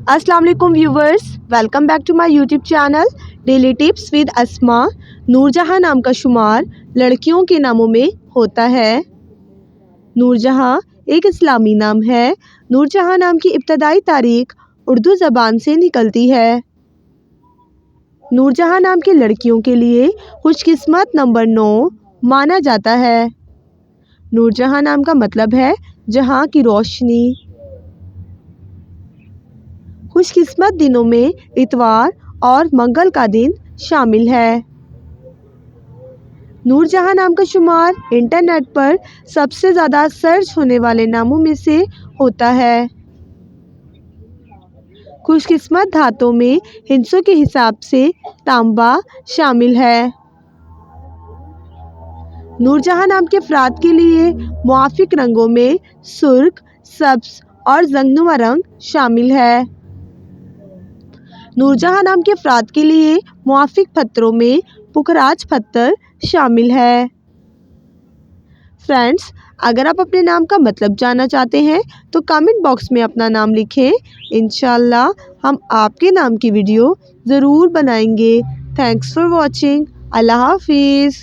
अस्सलाम वालेकुम viewers, welcome back to my YouTube channel daily tips with Asma. Noorjahan नाम का शुमार लड़कियों के नामों में होता है। नूरजहां एक इस्लामी नाम है। नूरजहां नाम की इब्तदाई तारीख उर्दू ज़बान से निकलती है। नूरजहां नाम की लड़कियों के लिए खुशकिस्मत नंबर 9 माना जाता है। नूरजहां नाम का मतलब है जहां की रोशनी। खुशकिस्मत दिनों में इतवार और मंगल का दिन शामिल है। नूरजहां नाम का शुमार इंटरनेट पर सबसे ज़्यादा सर्च होने वाले नामों में से होता है। खुशकिस्मत धातों में हिंसों के हिसाब से तांबा शामिल है। नूरजहां नाम के अफराद के लिए मुआफिक रंगों में सुर्ख, सब्ज और जंगनुमा रंग शामिल है। नूरजहां नाम के अफराद के लिए मुआफिक पत्थरों में पुखराज पत्थर शामिल है। फ्रेंड्स, अगर आप अपने नाम का मतलब जानना चाहते हैं तो कमेंट बॉक्स में अपना नाम लिखें। इंशाल्लाह हम आपके नाम की वीडियो ज़रूर बनाएंगे। Thanks for watching. अल्लाह हाफिज़।